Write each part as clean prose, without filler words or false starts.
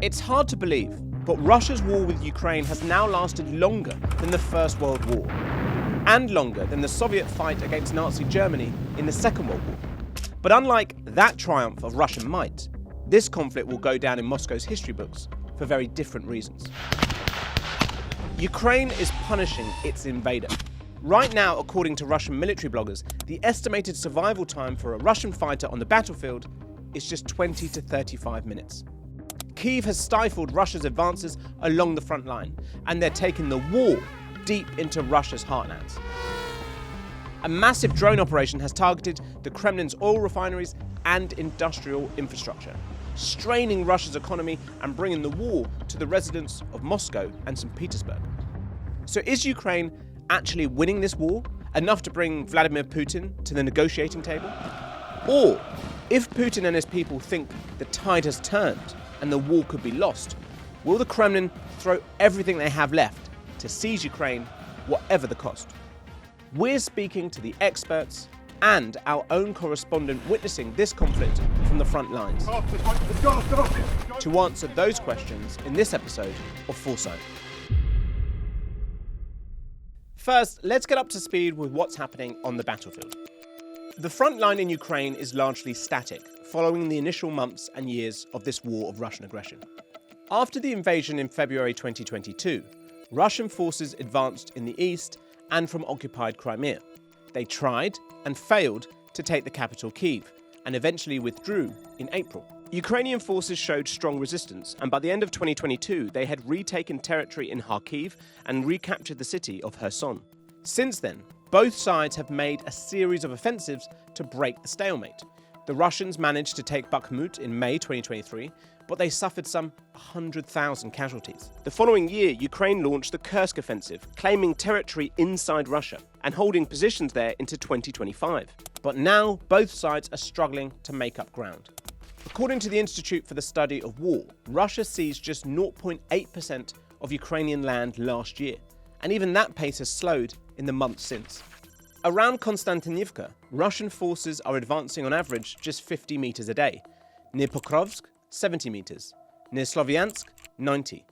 It's hard to believe, but Russia's war with Ukraine has now lasted longer than the First World War, and longer than the Soviet fight against Nazi Germany in the Second World War. But unlike that triumph of Russian might, this conflict will go down in Moscow's history books for very different reasons. Ukraine is punishing its invader. Right now, according to Russian military bloggers, the estimated survival time for a Russian fighter on the battlefield is just 20 to 35 minutes. Kyiv has stifled Russia's advances along the front line, and they're taking the war deep into Russia's heartlands. A massive drone operation has targeted the Kremlin's oil refineries and industrial infrastructure, straining Russia's economy and bringing the war to the residents of Moscow and St. Petersburg. So is Ukraine actually winning this war, enough to bring Vladimir Putin to the negotiating table? Or, if Putin and his people think the tide has turned and the war could be lost, will the Kremlin throw everything they have left to seize Ukraine, whatever the cost? We're speaking to the experts and our own correspondent witnessing this conflict from the front lines to answer those questions in this episode of FourSight. First, let's get up to speed with what's happening on the battlefield. The front line in Ukraine is largely static, following the initial months and years of this war of Russian aggression. After the invasion in February 2022, Russian forces advanced in the east and from occupied Crimea. They tried and failed to take the capital Kyiv, and eventually withdrew in April. Ukrainian forces showed strong resistance, and by the end of 2022, they had retaken territory in Kharkiv and recaptured the city of Kherson. Since then, both sides have made a series of offensives to break the stalemate. The Russians managed to take Bakhmut in May 2023, but they suffered some 100,000 casualties. The following year, Ukraine launched the Kursk offensive, claiming territory inside Russia and holding positions there into 2025. But now, both sides are struggling to make up ground. According to the Institute for the Study of War, Russia seized just 0.8% of Ukrainian land last year, and even that pace has slowed in the months since. Around Konstantinivka, Russian forces are advancing on average just 50 meters a day. Near Pokrovsk, 70 meters. Near Sloviansk, 90.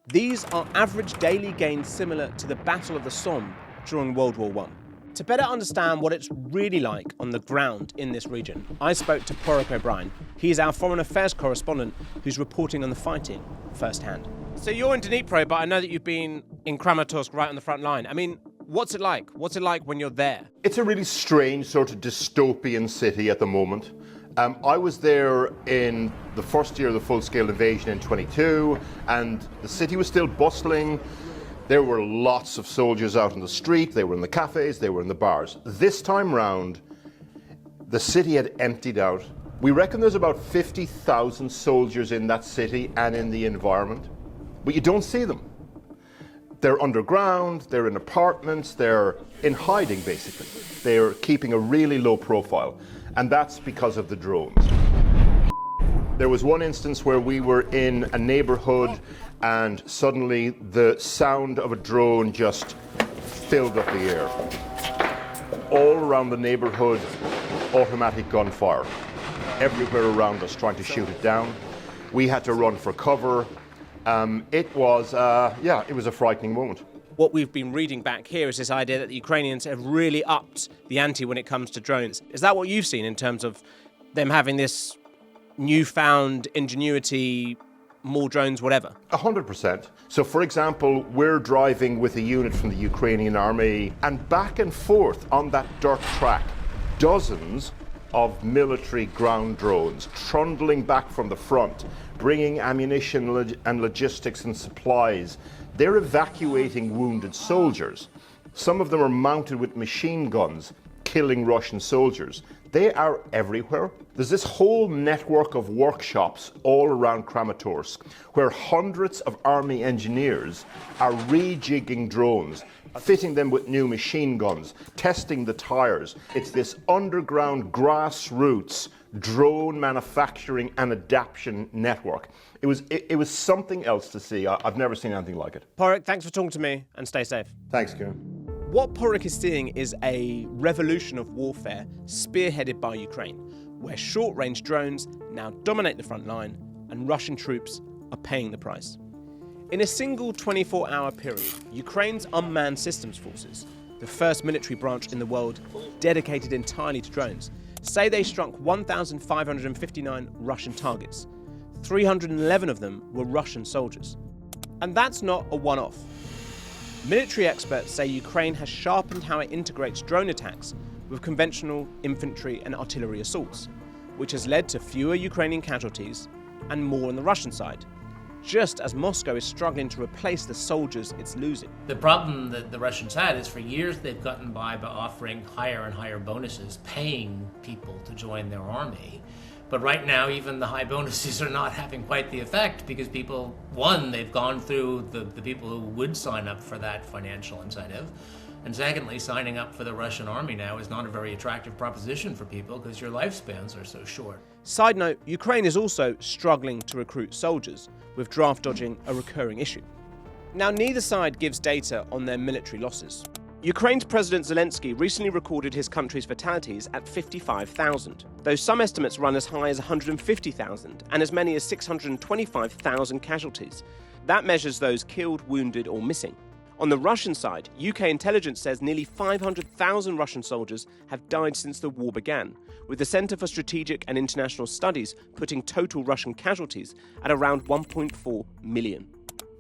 These are average daily gains similar to the Battle of the Somme during World War I. To better understand what it's really like on the ground in this region, I spoke to Paraic O'Brien. He's our foreign affairs correspondent who's reporting on the fighting firsthand. So you're in Dnipro, but I know that you've been in Kramatorsk right on the front line. I mean, what's it like? What's it like when you're there? It's a really strange sort of dystopian city at the moment. I was there in the first year of the full-scale invasion in 22, and the city was still bustling. There were lots of soldiers out on the street, they were in the cafes, they were in the bars. This time round, the city had emptied out. We reckon there's about 50,000 soldiers in that city and in the environment, but you don't see them. They're underground, they're in apartments, they're in hiding basically. They're keeping a really low profile, and that's because of the drones. There was one instance where we were in a neighborhood and suddenly the sound of a drone just filled up the air. All around the neighborhood, automatic gunfire. Everywhere around us trying to shoot it down. We had to run for cover. It was a frightening moment. What we've been reading back here is this idea that the Ukrainians have really upped the ante when it comes to drones. Is that what you've seen in terms of them having this newfound ingenuity, more drones, whatever? 100%. So, for example, we're driving with a unit from the Ukrainian army, and back and forth on that dirt track, dozens of military ground drones trundling back from the front, bringing ammunition and logistics and supplies. They're evacuating wounded soldiers. Some of them are mounted with machine guns, killing Russian soldiers. They are everywhere. There's this whole network of workshops all around Kramatorsk where hundreds of army engineers are rejigging drones, fitting them with new machine guns, testing the tires. It's this underground grassroots drone manufacturing and adaptation network. It was something else to see. I've never seen anything like it. Paraic, thanks for talking to me, and stay safe. Thanks, Kieran. What Paraic is seeing is a revolution of warfare spearheaded by Ukraine, where short-range drones now dominate the front line and Russian troops are paying the price. In a single 24-hour period, Ukraine's unmanned systems forces, the first military branch in the world dedicated entirely to drones, say they struck 1,559 Russian targets. 311 of them were Russian soldiers. And that's not a one-off. Military experts say Ukraine has sharpened how it integrates drone attacks with conventional infantry and artillery assaults, which has led to fewer Ukrainian casualties and more on the Russian side, just as Moscow is struggling to replace the soldiers it's losing. The problem that the Russians had is for years they've gotten by offering higher and higher bonuses, paying people to join their army. But right now, even the high bonuses are not having quite the effect because people, one, they've gone through the people who would sign up for that financial incentive. And secondly, signing up for the Russian army now is not a very attractive proposition for people because your lifespans are so short. Side note, Ukraine is also struggling to recruit soldiers, with draft dodging a recurring issue. Now, neither side gives data on their military losses. Ukraine's President Zelensky recently recorded his country's fatalities at 55,000, though some estimates run as high as 150,000 and as many as 625,000 casualties. That measures those killed, wounded, or missing. On the Russian side, UK intelligence says nearly 500,000 Russian soldiers have died since the war began, with the Centre for Strategic and International Studies putting total Russian casualties at around 1.4 million.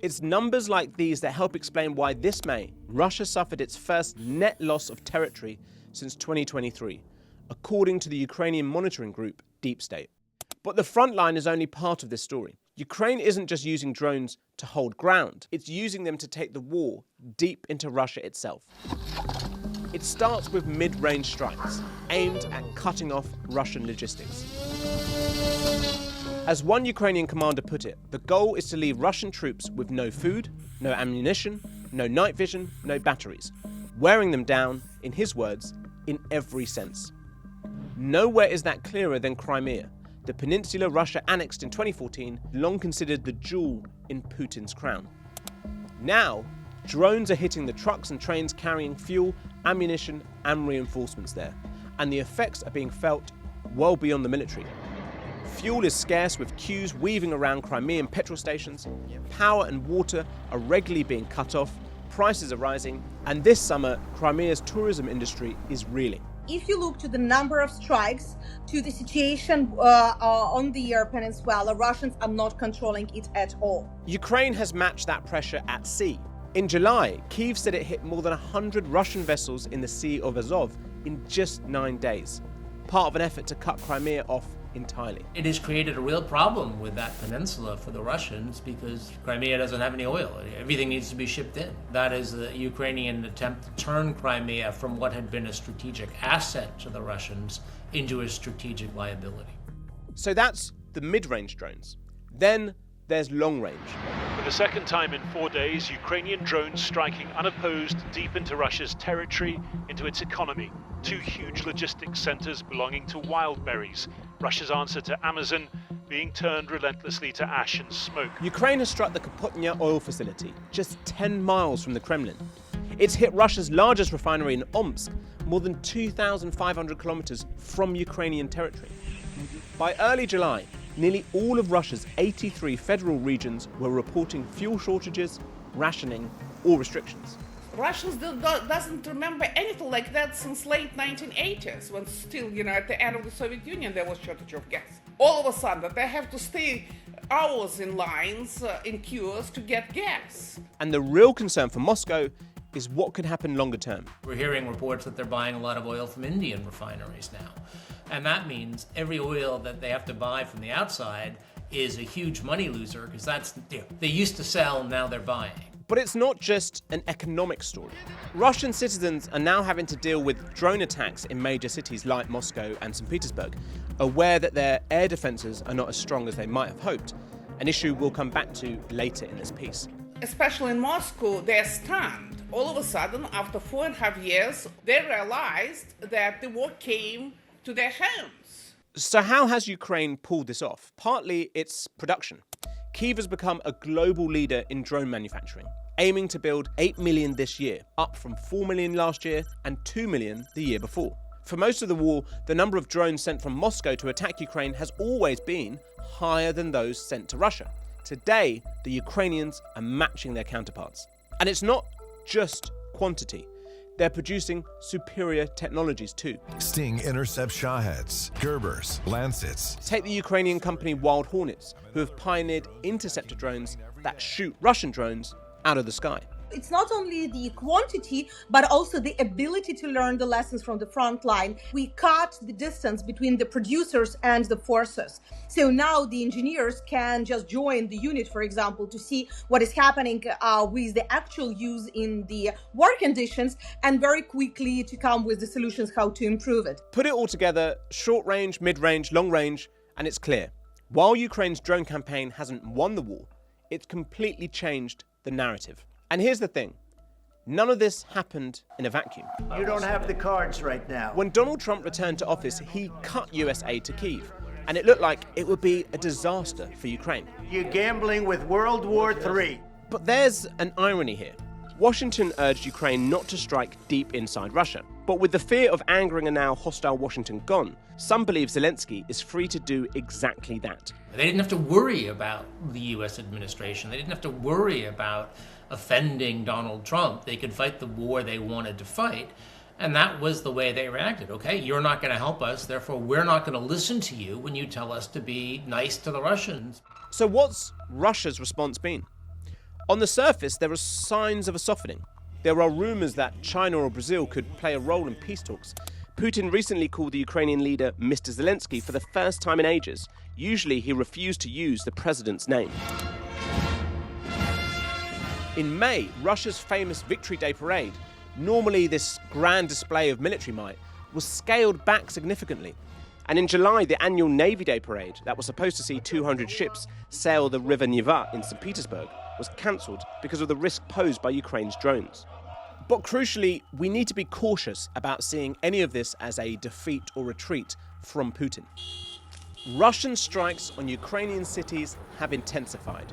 It's numbers like these that help explain why this May, Russia suffered its first net loss of territory since 2023, according to the Ukrainian monitoring group Deep State. But the front line is only part of this story. Ukraine isn't just using drones to hold ground, it's using them to take the war deep into Russia itself. It starts with mid-range strikes, aimed at cutting off Russian logistics. As one Ukrainian commander put it, the goal is to leave Russian troops with no food, no ammunition, no night vision, no batteries, wearing them down, in his words, in every sense. Nowhere is that clearer than Crimea, the peninsula Russia annexed in 2014, long considered the jewel in Putin's crown. Now, drones are hitting the trucks and trains carrying fuel, ammunition, and reinforcements there, and the effects are being felt well beyond the military. Fuel is scarce, with queues weaving around Crimean petrol stations. Power and water are regularly being cut off, prices are rising, and this summer, Crimea's tourism industry is reeling. If you look to the number of strikes, to the situation on the peninsula, Russians are not controlling it at all. Ukraine has matched that pressure at sea. In July, Kyiv said it hit more than 100 Russian vessels in the Sea of Azov in just 9 days, part of an effort to cut Crimea off entirely. It has created a real problem with that peninsula for the Russians because Crimea doesn't have any oil. Everything needs to be shipped in. That is the Ukrainian attempt to turn Crimea from what had been a strategic asset to the Russians into a strategic liability. So that's the mid-range drones. Then there's long range. For the second time in 4 days, Ukrainian drones striking unopposed deep into Russia's territory, into its economy. 2 huge logistics centres belonging to Wildberries, Russia's answer to Amazon, being turned relentlessly to ash and smoke. Ukraine has struck the Kapotnya oil facility, just 10 miles from the Kremlin. It's hit Russia's largest refinery in Omsk, more than 2,500 kilometers from Ukrainian territory. By early July, nearly all of Russia's 83 federal regions were reporting fuel shortages, rationing, or restrictions. Russians doesn't remember anything like that since late 1980s, when still, at the end of the Soviet Union, there was shortage of gas. All of a sudden, they have to stay hours in lines, in queues to get gas. And the real concern for Moscow is what could happen longer term. We're hearing reports that they're buying a lot of oil from Indian refineries now. And that means every oil that they have to buy from the outside is a huge money loser because they used to sell, now they're buying. But it's not just an economic story. Russian citizens are now having to deal with drone attacks in major cities like Moscow and St. Petersburg, aware that their air defenses are not as strong as they might have hoped, an issue we'll come back to later in this piece. Especially in Moscow, they're stunned. All of a sudden, after 4.5 years, they realized that the war came to their homes. So how has Ukraine pulled this off? Partly it's production. Kyiv has become a global leader in drone manufacturing, aiming to build 8 million this year, up from 4 million last year and 2 million the year before. For most of the war, the number of drones sent from Moscow to attack Ukraine has always been higher than those sent to Russia, Today, the Ukrainians are matching their counterparts. And it's not just quantity. They're producing superior technologies too. Sting intercepts Shaheds, Gerbers, Lancets. Take the Ukrainian company Wild Hornets, who have pioneered interceptor drones that shoot Russian drones out of the sky. It's not only the quantity, but also the ability to learn the lessons from the front line. We cut the distance between the producers and the forces. So now the engineers can just join the unit, for example, to see what is happening with the actual use in the war conditions, and very quickly to come with the solutions how to improve it. Put it all together, short range, mid range, long range, and it's clear. While Ukraine's drone campaign hasn't won the war, it's completely changed the narrative. And here's the thing, none of this happened in a vacuum. You don't have the cards right now. When Donald Trump returned to office, he cut US aid to Kyiv, and it looked like it would be a disaster for Ukraine. You're gambling with World War III. But there's an irony here. Washington urged Ukraine not to strike deep inside Russia. But with the fear of angering a now hostile Washington gone, some believe Zelensky is free to do exactly that. They didn't have to worry about the US administration. They didn't have to worry about offending Donald Trump. They could fight the war they wanted to fight. And that was the way they reacted. Okay, you're not going to help us, therefore we're not going to listen to you when you tell us to be nice to the Russians. So what's Russia's response been? On the surface, there are signs of a softening. There are rumors that China or Brazil could play a role in peace talks. Putin recently called the Ukrainian leader Mr. Zelensky for the first time in ages. Usually he refused to use the president's name. In May, Russia's famous Victory Day parade, normally this grand display of military might, was scaled back significantly. And in July, the annual Navy Day parade that was supposed to see 200 ships sail the River Neva in St. Petersburg was cancelled because of the risk posed by Ukraine's drones. But crucially, we need to be cautious about seeing any of this as a defeat or retreat from Putin. Russian strikes on Ukrainian cities have intensified.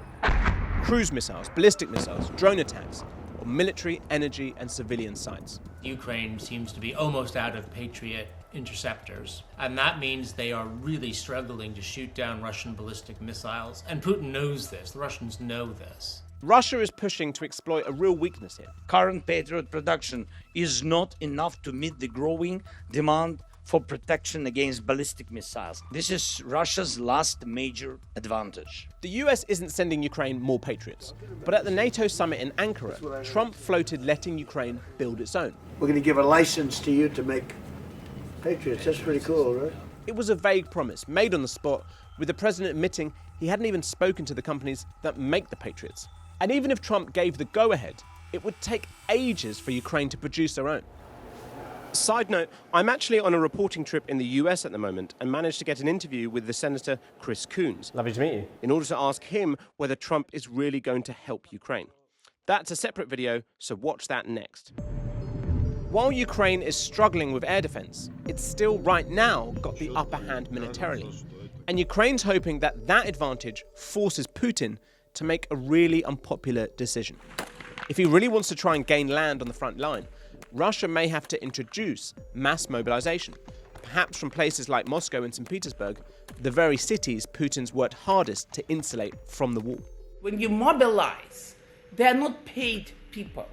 Cruise missiles, ballistic missiles, drone attacks on military, energy and civilian sites. Ukraine seems to be almost out of Patriot interceptors, and that means they are really struggling to shoot down Russian ballistic missiles. And Putin knows this, the Russians know this. Russia is pushing to exploit a real weakness here. Current Patriot production is not enough to meet the growing demand for protection against ballistic missiles. This is Russia's last major advantage. The US isn't sending Ukraine more Patriots, but at the NATO summit in Ankara, Trump floated letting Ukraine build its own. We're going to give a license to you to make Patriots. That's pretty cool, right? It was a vague promise made on the spot, with the president admitting he hadn't even spoken to the companies that make the Patriots. And even if Trump gave the go-ahead, it would take ages for Ukraine to produce their own. Side note, I'm actually on a reporting trip in the US at the moment and managed to get an interview with the Senator Chris Coons. Lovely to meet you. In order to ask him whether Trump is really going to help Ukraine. That's a separate video, so watch that next. While Ukraine is struggling with air defense, it's still right now got the upper hand militarily. And Ukraine's hoping that that advantage forces Putin to make a really unpopular decision. If he really wants to try and gain land on the front line, Russia may have to introduce mass mobilization, perhaps from places like Moscow and St. Petersburg, the very cities Putin's worked hardest to insulate from the war. When you mobilize, they're not paid people.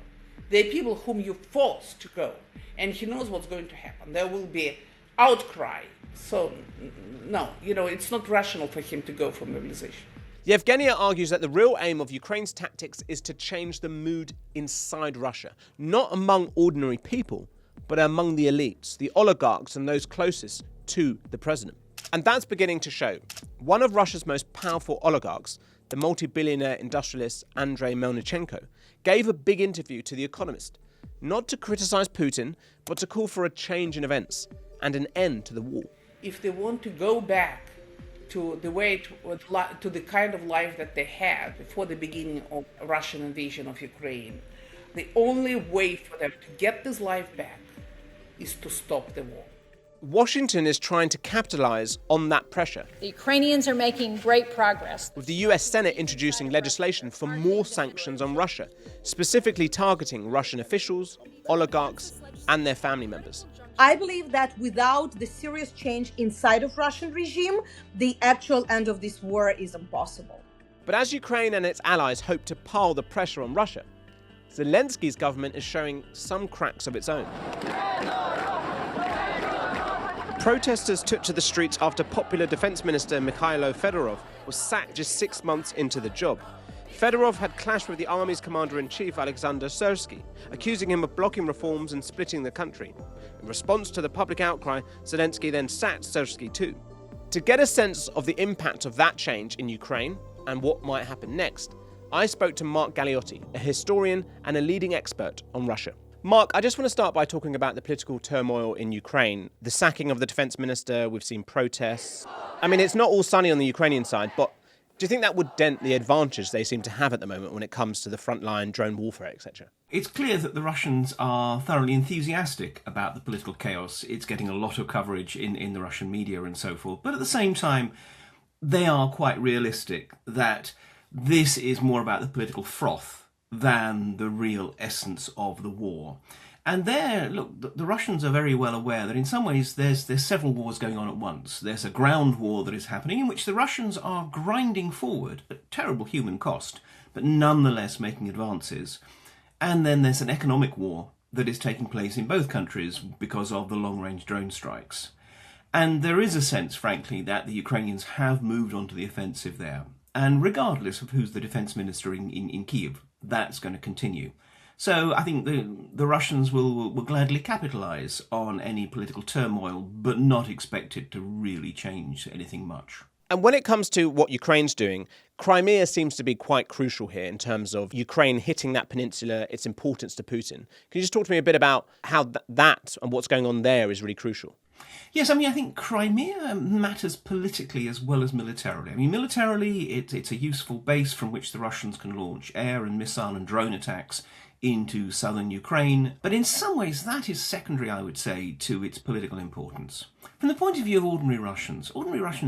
They're people whom you force to go. And he knows what's going to happen. There will be outcry. So, no, it's not rational for him to go for mobilization. Yevgenia argues that the real aim of Ukraine's tactics is to change the mood inside Russia, not among ordinary people, but among the elites, the oligarchs and those closest to the president. And that's beginning to show. One of Russia's most powerful oligarchs, the multi-billionaire industrialist Andrei Melnichenko, gave a big interview to The Economist, not to criticize Putin, but to call for a change in events and an end to the war. If they want to go back to the kind of life that they had before the beginning of Russian invasion of Ukraine, the only way for them to get this life back is to stop the war. Washington is trying to capitalize on that pressure. The Ukrainians are making great progress, with the US Senate introducing legislation for more sanctions on Russia, specifically targeting Russian officials, oligarchs, and their family members. I believe that without the serious change inside of Russian regime, the actual end of this war is impossible. But as Ukraine and its allies hope to pile the pressure on Russia, Zelensky's government is showing some cracks of its own. Protesters took to the streets after popular Defence Minister Mikhailo Fedorov was sacked just 6 months into the job. Fedorov had clashed with the army's commander-in-chief Alexander Syrsky, accusing him of blocking reforms and splitting the country. In response to the public outcry, Zelensky then sacked Syrsky too. To get a sense of the impact of that change in Ukraine and what might happen next, I spoke to Mark Galeotti, a historian and a leading expert on Russia. Mark, I just want to start by talking about the political turmoil in Ukraine. The sacking of the defence minister, we've seen protests. I mean, it's not all sunny on the Ukrainian side, but do you think that would dent the advantage they seem to have at the moment when it comes to the frontline, drone warfare, etc.? It's clear that the Russians are thoroughly enthusiastic about the political chaos. It's getting a lot of coverage in the Russian media and so forth. But at the same time, they are quite realistic that this is more about the political froth than the real essence of the war. And the Russians are very well aware that in some ways there's several wars going on at once. There's a ground war that is happening in which the Russians are grinding forward at terrible human cost, but nonetheless making advances. And then there's an economic war that is taking place in both countries because of the long-range drone strikes. And there is a sense, frankly, that the Ukrainians have moved onto the offensive there. And regardless of who's the defence minister in Kyiv, that's going to continue. So I think the Russians will gladly capitalise on any political turmoil, but not expect it to really change anything much. And when it comes to what Ukraine's doing, Crimea seems to be quite crucial here in terms of Ukraine hitting that peninsula, its importance to Putin. Can you just talk to me a bit about how that and what's going on there is really crucial? Yes, I mean, I think Crimea matters politically as well as militarily. I mean, militarily, it's a useful base from which the Russians can launch air and missile and drone attacks into southern Ukraine. But in some ways, that is secondary, I would say, to its political importance. From the point of view of ordinary Russians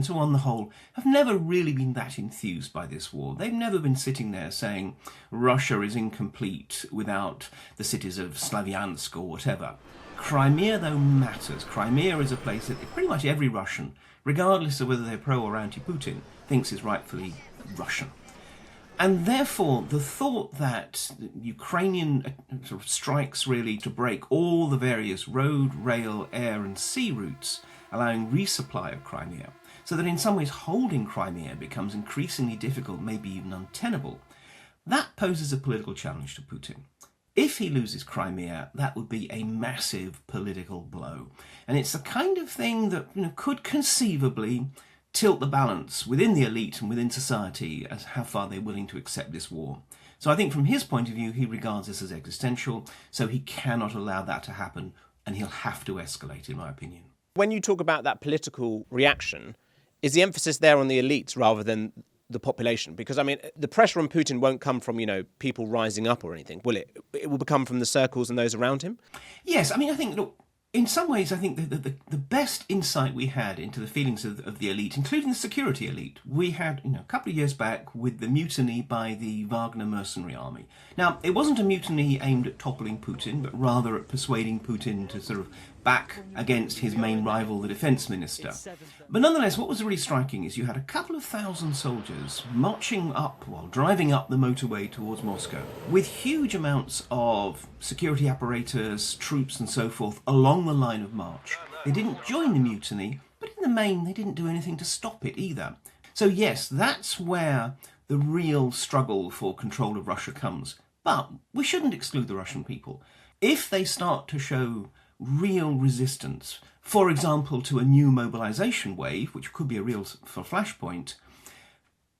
who, on the whole, have never really been that enthused by this war. They've never been sitting there saying Russia is incomplete without the cities of Slavyansk or whatever. Crimea, though, matters. Crimea is a place that pretty much every Russian, regardless of whether they're pro or anti-Putin, thinks is rightfully Russian. And therefore, the thought that Ukrainian sort of strikes really to break all the various road, rail, air and sea routes, allowing resupply of Crimea, so that in some ways holding Crimea becomes increasingly difficult, maybe even untenable, that poses a political challenge to Putin. If he loses Crimea, that would be a massive political blow. And it's the kind of thing that could conceivably tilt the balance within the elite and within society as how far they're willing to accept this war. So I think from his point of view, he regards this as existential, so he cannot allow that to happen, and he'll have to escalate, in my opinion. When you talk about that political reaction, is the emphasis there on the elites rather than the population? Because, I mean, the pressure on Putin won't come from, people rising up or anything, will it? It will come from the circles and those around him? Yes, I mean, I think, look, in some ways, I think the best insight we had into the feelings of the elite, including the security elite, we had a couple of years back with the mutiny by the Wagner mercenary army. Now, it wasn't a mutiny aimed at toppling Putin, but rather at persuading Putin to sort of back against his main rival, the defence minister. But nonetheless, what was really striking is you had a couple of thousand soldiers driving up the motorway towards Moscow with huge amounts of security apparatus, troops and so forth along the line of march. They didn't join the mutiny, but in the main they didn't do anything to stop it either. So yes, that's where the real struggle for control of Russia comes. But we shouldn't exclude the Russian people. If they start to show real resistance, for example, to a new mobilisation wave, which could be a real flashpoint,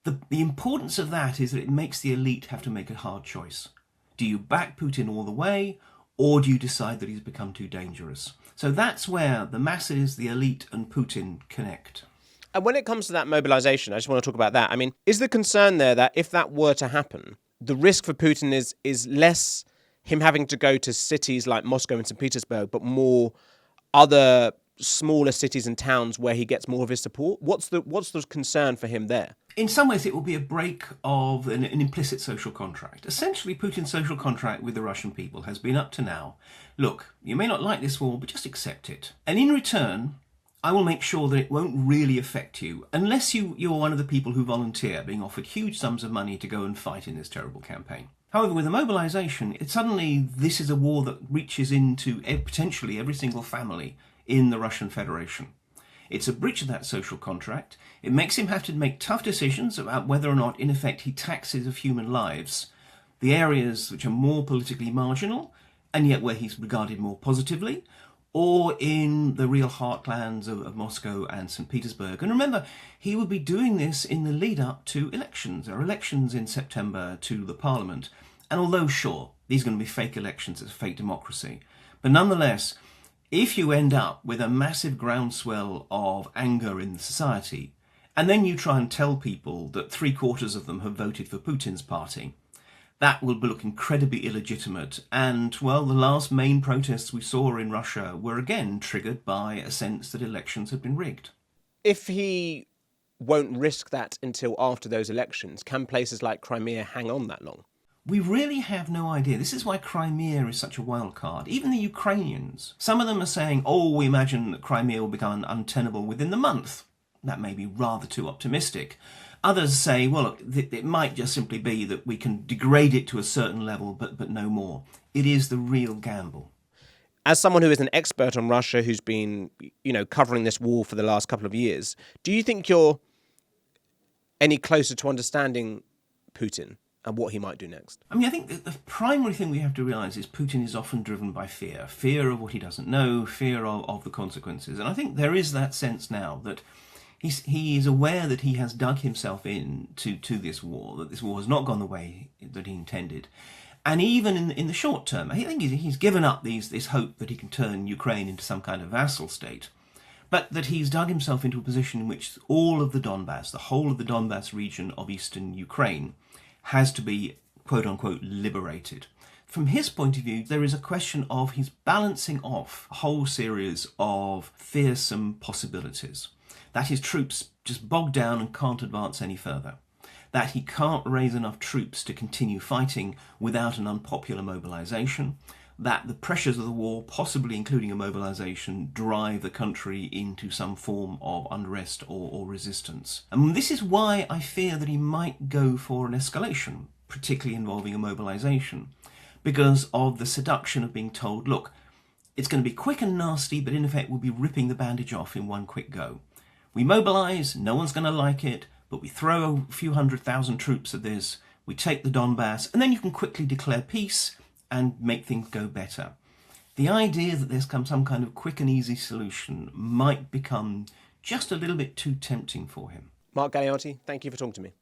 the importance of that is that it makes the elite have to make a hard choice. Do you back Putin all the way, or do you decide that he's become too dangerous? So that's where the masses, the elite and Putin connect. And when it comes to that mobilisation, I just want to talk about that. I mean, is the concern there that if that were to happen, the risk for Putin is less him having to go to cities like Moscow and St. Petersburg, but more other smaller cities and towns where he gets more of his support? What's the concern for him there? In some ways, it will be a break of an implicit social contract. Essentially, Putin's social contract with the Russian people has been up to now, look, you may not like this war, but just accept it. And in return, I will make sure that it won't really affect you, unless you're one of the people who volunteer, being offered huge sums of money to go and fight in this terrible campaign. However, with the mobilisation, this is a war that reaches into potentially every single family in the Russian Federation. It's a breach of that social contract. It makes him have to make tough decisions about whether or not, in effect, he taxes of human lives the areas which are more politically marginal, and yet where he's regarded more positively, or in the real heartlands of Moscow and St. Petersburg. And remember, he would be doing this in the lead up to elections. There are elections in September to the parliament. And although, sure, these are going to be fake elections, it's a fake democracy. But nonetheless, if you end up with a massive groundswell of anger in society, and then you try and tell people that 3/4 of them have voted for Putin's party, that will look incredibly illegitimate. And, well, the last main protests we saw in Russia were again triggered by a sense that elections had been rigged. If he won't risk that until after those elections, can places like Crimea hang on that long? We really have no idea. This is why Crimea is such a wild card. Even the Ukrainians, some of them are saying, oh, we imagine that Crimea will become untenable within the month. That may be rather too optimistic. Others say, well, it might just simply be that we can degrade it to a certain level, but no more. It is the real gamble. As someone who is an expert on Russia, who's been, covering this war for the last couple of years, do you think you're any closer to understanding Putin and what he might do next? I mean, I think the primary thing we have to realise is Putin is often driven by fear. Fear of what he doesn't know, fear of the consequences. And I think there is that sense now that he is aware that he has dug himself in to this war, that this war has not gone the way that he intended. And even in the short term, I think he's given up this hope that he can turn Ukraine into some kind of vassal state, but that he's dug himself into a position in which all of the Donbass, the whole of the Donbass region of eastern Ukraine, has to be, quote-unquote, liberated. From his point of view, there is a question of he's balancing off a whole series of fearsome possibilities. That his troops just bog down and can't advance any further. That he can't raise enough troops to continue fighting without an unpopular mobilisation. That the pressures of the war, possibly including a mobilisation, drive the country into some form of unrest or resistance. And this is why I fear that he might go for an escalation, particularly involving a mobilisation, because of the seduction of being told, look, it's going to be quick and nasty, but in effect we'll be ripping the bandage off in one quick go. We mobilise, no one's going to like it, but we throw a few 100,000 troops at this, we take the Donbass, and then you can quickly declare peace and make things go better. The idea that there's some kind of quick and easy solution might become just a little bit too tempting for him. Mark Galeotti, thank you for talking to me.